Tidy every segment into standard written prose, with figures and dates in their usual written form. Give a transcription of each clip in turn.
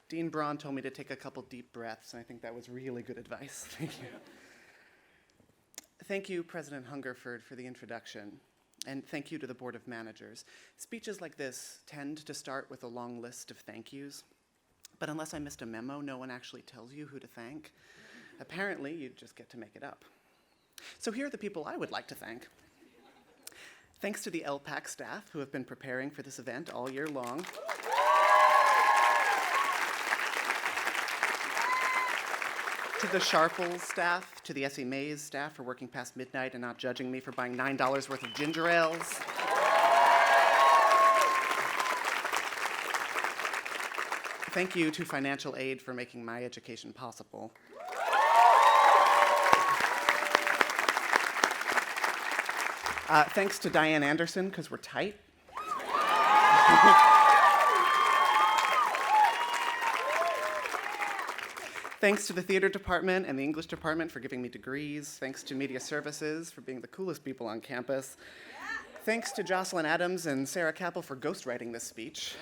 Dean Braun told me to take a couple deep breaths, and I think that was really good advice. Thank you. Thank you, President Hungerford, for the introduction. And thank you to the Board of Managers. Speeches like this tend to start with a long list of thank yous. But unless I missed a memo, no one actually tells you who to thank. Apparently, you just get to make it up. So here are the people I would like to thank. Thanks to the LPAC staff who have been preparing for this event all year long. To the Sharples staff, to the S.E. Mays staff for working past midnight and not judging me for buying $9 worth of ginger ales. Thank you to financial aid for making my education possible. Thanks to Diane Anderson, because we're tight. Thanks to the theater department and the English department for giving me degrees. Thanks to media services for being the coolest people on campus. Thanks to Jocelyn Adams and Sarah Capel for ghostwriting this speech.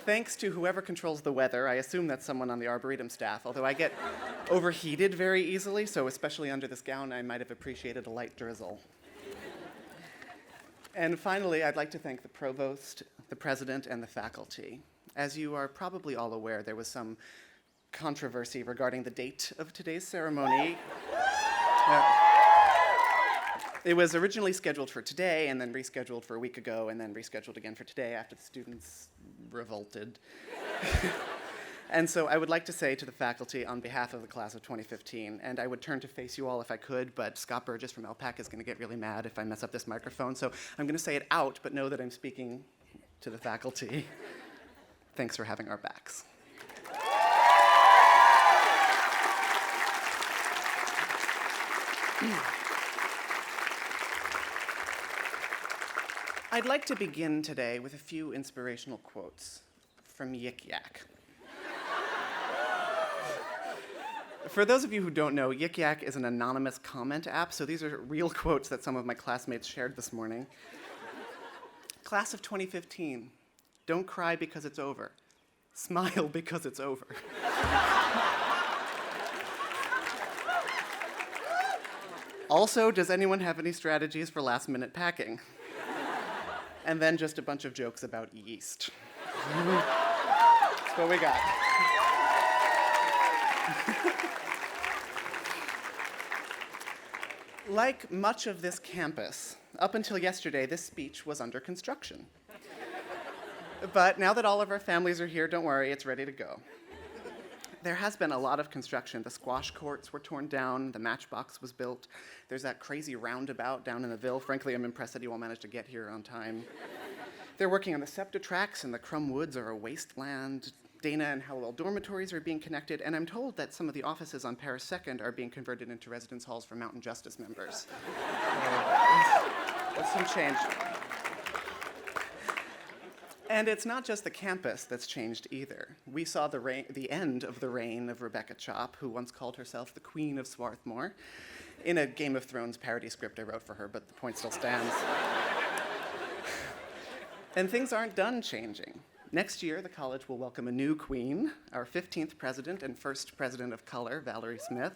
Thanks to whoever controls the weather. I assume that's someone on the Arboretum staff, although I get overheated very easily, so especially under this gown, I might have appreciated a light drizzle. And finally, I'd like to thank the provost, the president, and the faculty. As you are probably all aware, there was some controversy regarding the date of today's ceremony. It was originally scheduled for today, and then rescheduled for a week ago, and then rescheduled again for today after the students revolted. And so I would like to say to the faculty on behalf of the class of 2015, and I would turn to face you all if I could, but Scott Burgess from LPAC is going to get really mad if I mess up this microphone, so I'm going to say it out, but know that I'm speaking to the faculty. Thanks for having our backs. I'd like to begin today with a few inspirational quotes from Yik Yak. For those of you who don't know, Yik Yak is an anonymous comment app, so these are real quotes that some of my classmates shared this morning. Class of 2015, don't cry because it's over. Smile because it's over. Also, does anyone have any strategies for last-minute packing? And then just a bunch of jokes about yeast. That's what we got. Like much of this campus, up until yesterday, this speech was under construction. But now that all of our families are here, don't worry, it's ready to go. There has been a lot of construction. The squash courts were torn down, the Matchbox was built. There's that crazy roundabout down in the Ville. Frankly, I'm impressed that you all managed to get here on time. They're working on the SEPTA tracks, and the Crum Woods are a wasteland. Dana and Howell dormitories are being connected, and I'm told that some of the offices on Paris 2nd are being converted into residence halls for Mountain Justice members. That's some change. And it's not just the campus that's changed either. We saw the end of the reign of Rebecca Chop, who once called herself the Queen of Swarthmore, in a Game of Thrones parody script I wrote for her, but the point still stands. And things aren't done changing. Next year, the college will welcome a new queen, our 15th president and first president of color, Valerie Smith.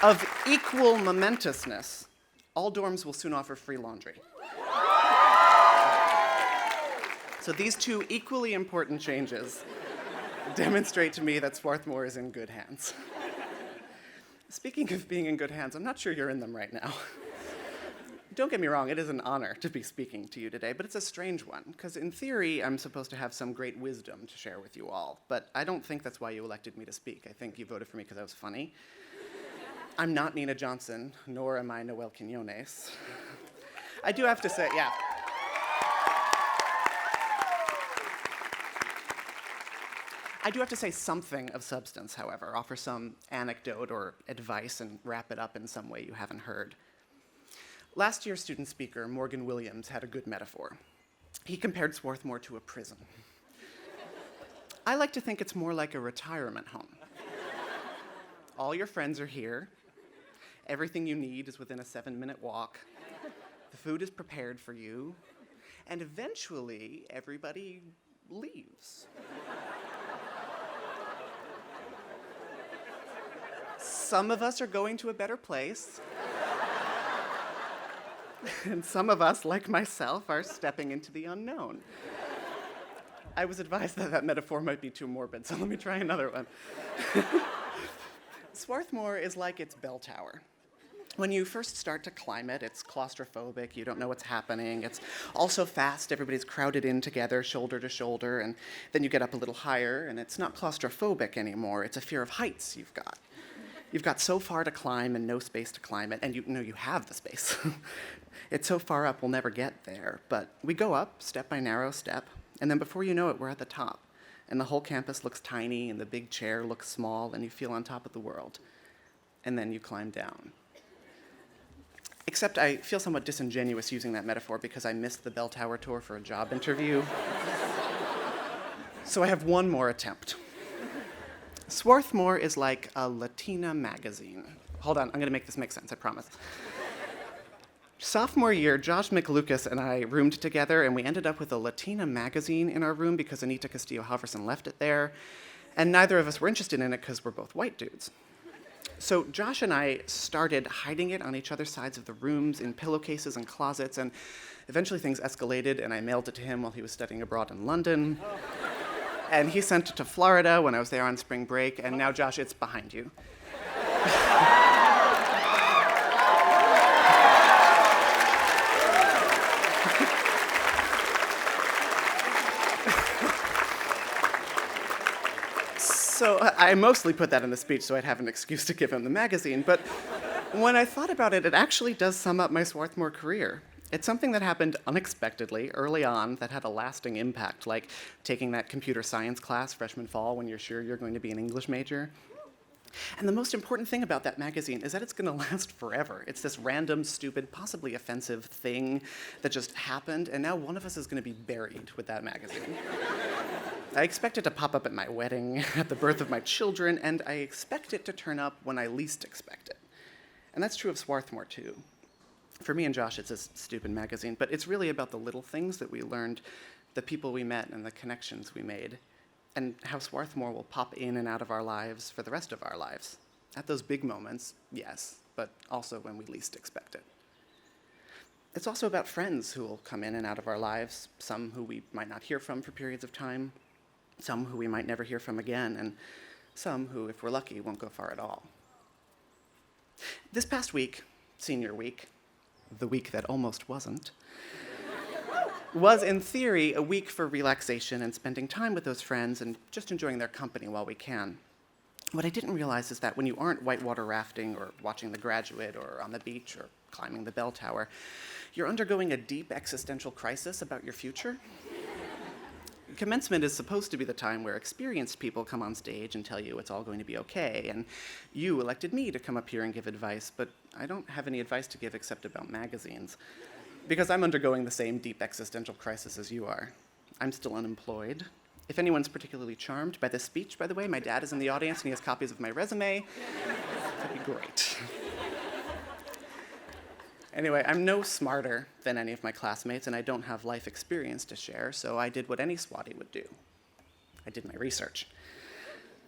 Of equal momentousness, all dorms will soon offer free laundry. So these two equally important changes demonstrate to me that Swarthmore is in good hands. Speaking of being in good hands, I'm not sure you're in them right now. Don't get me wrong, it is an honor to be speaking to you today, but it's a strange one, because in theory, I'm supposed to have some great wisdom to share with you all, but I don't think that's why you elected me to speak. I think you voted for me because I was funny. I'm not Nina Johnson, nor am I Noel Quinones. I do have to say, yeah. I do have to say something of substance, however, offer some anecdote or advice and wrap it up in some way you haven't heard. Last year's student speaker, Morgan Williams, had a good metaphor. He compared Swarthmore to a prison. I like to think it's more like a retirement home. All your friends are here, Everything you need is within a 7-minute walk. The food is prepared for you. And eventually, everybody leaves. Some of us are going to a better place. And some of us, like myself, are stepping into the unknown. I was advised that that metaphor might be too morbid, so let me try another one. Swarthmore is like its bell tower. When you first start to climb it, it's claustrophobic, you don't know what's happening, it's also fast, everybody's crowded in together, shoulder to shoulder, and then you get up a little higher, and it's not claustrophobic anymore, it's a fear of heights you've got. You've got so far to climb and no space to climb it, and you know you have the space. It's so far up, we'll never get there, but we go up, step by narrow step, and then before you know it, we're at the top. And the whole campus looks tiny, and the big chair looks small, and you feel on top of the world. And then you climb down. Except I feel somewhat disingenuous using that metaphor because I missed the bell tower tour for a job interview. So I have one more attempt. Swarthmore is like a Latina magazine. Hold on, I'm gonna make this make sense, I promise. Sophomore year, Josh McLucas and I roomed together, and we ended up with a Latina magazine in our room because Anita Castillo-Halverson left it there, and neither of us were interested in it because we're both white dudes. So Josh and I started hiding it on each other's sides of the rooms, in pillowcases and closets, and eventually things escalated, and I mailed it to him while he was studying abroad in London. And he sent it to Florida when I was there on spring break, and now, Josh, it's behind you. So I mostly put that in the speech so I'd have an excuse to give him the magazine, but when I thought about it, it actually does sum up my Swarthmore career. It's something that happened unexpectedly, early on, that had a lasting impact, like taking that computer science class freshman fall when you're sure you're going to be an English major. And the most important thing about that magazine is that it's gonna last forever. It's this random, stupid, possibly offensive thing that just happened, and now one of us is gonna be buried with that magazine. I expect it to pop up at my wedding, at the birth of my children, and I expect it to turn up when I least expect it. And that's true of Swarthmore, too. For me and Josh, it's a stupid magazine, but it's really about the little things that we learned, the people we met, and the connections we made, and how Swarthmore will pop in and out of our lives for the rest of our lives. At those big moments, yes, but also when we least expect it. It's also about friends who will come in and out of our lives, some who we might not hear from for periods of time, some who we might never hear from again, and some who, if we're lucky, won't go far at all. This past week, senior week, the week that almost wasn't, was in theory a week for relaxation and spending time with those friends and just enjoying their company while we can. What I didn't realize is that when you aren't whitewater rafting or watching The Graduate or on the beach or climbing the bell tower, you're undergoing a deep existential crisis about your future. Commencement is supposed to be the time where experienced people come on stage and tell you it's all going to be okay, and you elected me to come up here and give advice, but I don't have any advice to give except about magazines, because I'm undergoing the same deep existential crisis as you are. I'm still unemployed. If anyone's particularly charmed by this speech, by the way, my dad is in the audience and he has copies of my resume. That'd be great. Anyway, I'm no smarter than any of my classmates, and I don't have life experience to share, so I did what any Swati would do. I did my research.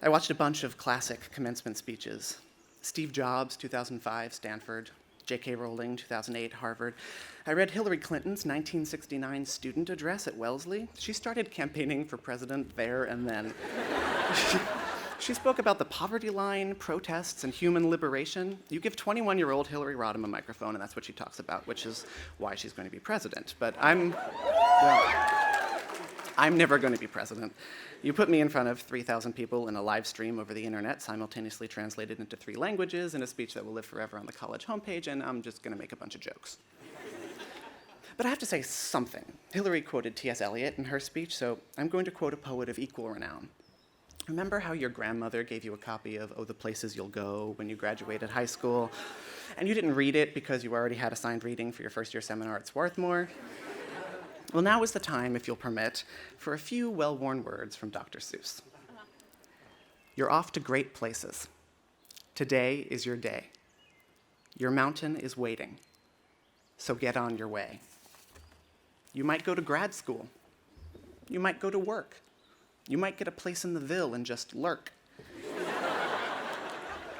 I watched a bunch of classic commencement speeches. Steve Jobs, 2005, Stanford. J.K. Rowling, 2008, Harvard. I read Hillary Clinton's 1969 student address at Wellesley. She started campaigning for president there and then. She spoke about the poverty line, protests, and human liberation. You give 21-year-old Hillary Rodham a microphone, and that's what she talks about, which is why she's going to be president. But I'm never going to be president. You put me in front of 3,000 people in a live stream over the internet, simultaneously translated into 3 languages, in a speech that will live forever on the college homepage, and I'm just going to make a bunch of jokes. But I have to say something. Hillary quoted T.S. Eliot in her speech, so I'm going to quote a poet of equal renown. Remember how your grandmother gave you a copy of Oh, the Places You'll Go when you graduated high school, and you didn't read it because you already had assigned reading for your first year seminar at Swarthmore? Well, now is the time, if you'll permit, for a few well-worn words from Dr. Seuss. You're off to great places. Today is your day. Your mountain is waiting, so get on your way. You might go to grad school. You might go to work. You might get a place in the Ville and just lurk.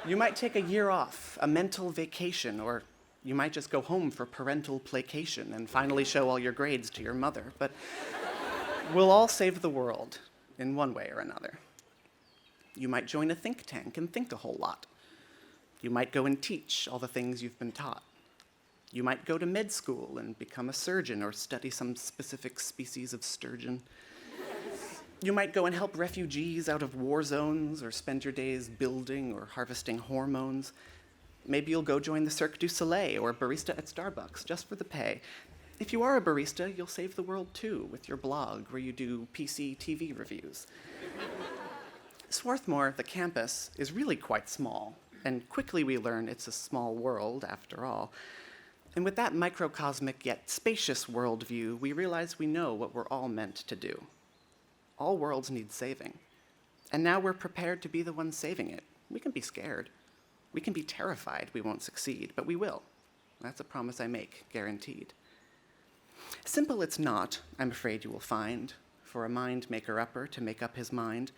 You might take a year off, a mental vacation, or you might just go home for parental placation and finally show all your grades to your mother. But we'll all save the world in one way or another. You might join a think tank and think a whole lot. You might go and teach all the things you've been taught. You might go to med school and become a surgeon or study some specific species of sturgeon. You might go and help refugees out of war zones or spend your days building or harvesting hormones. Maybe you'll go join the Cirque du Soleil or barista at Starbucks just for the pay. If you are a barista, you'll save the world too with your blog where you do PC TV reviews. Swarthmore, the campus, is really quite small, and quickly we learn it's a small world after all. And with that microcosmic yet spacious worldview, we realize we know what we're all meant to do. All worlds need saving. And now we're prepared to be the ones saving it. We can be scared. We can be terrified we won't succeed, but we will. That's a promise I make, guaranteed. Simple it's not, I'm afraid you will find, for a mind maker-upper to make up his mind,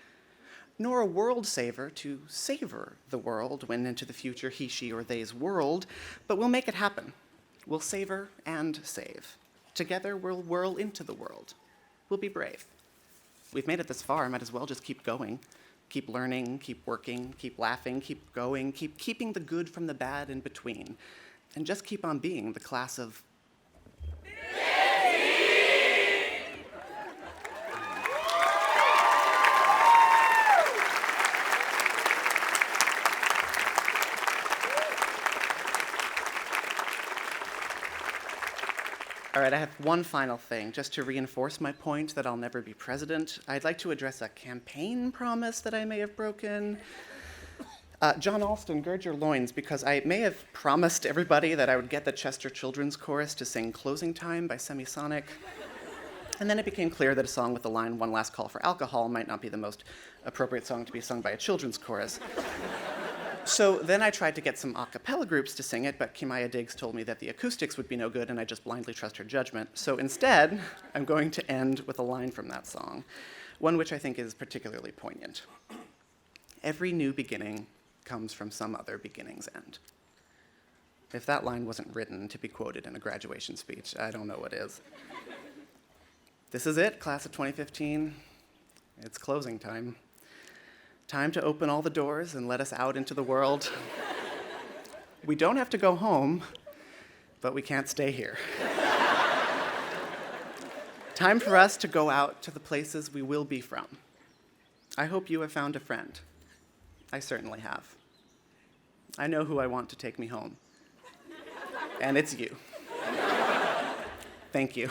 nor a world saver to savor the world when into the future he, she, or they's world, but we'll make it happen. We'll savor and save. Together we'll whirl into the world. We'll be brave. We've made it this far, might as well just keep going. Keep learning, keep working, keep laughing, keep going, keep keeping the good from the bad in between. And just keep on being the class of... All right, I have one final thing, just to reinforce my point that I'll never be president. I'd like to address a campaign promise that I may have broken. John Alston, gird your loins, because I may have promised everybody that I would get the Chester Children's Chorus to sing Closing Time by Semisonic. And then it became clear that a song with the line, One Last Call for Alcohol, might not be the most appropriate song to be sung by a children's chorus. So then I tried to get some a cappella groups to sing it, but Kimaya Diggs told me that the acoustics would be no good, and I just blindly trust her judgment. So instead, I'm going to end with a line from that song, one which I think is particularly poignant. Every new beginning comes from some other beginning's end. If that line wasn't written to be quoted in a graduation speech, I don't know what is. This is it, class of 2015. It's closing time. Time to open all the doors and let us out into the world. We don't have to go home, but we can't stay here. Time for us to go out to the places we will be from. I hope you have found a friend. I certainly have. I know who I want to take me home. And it's you. Thank you.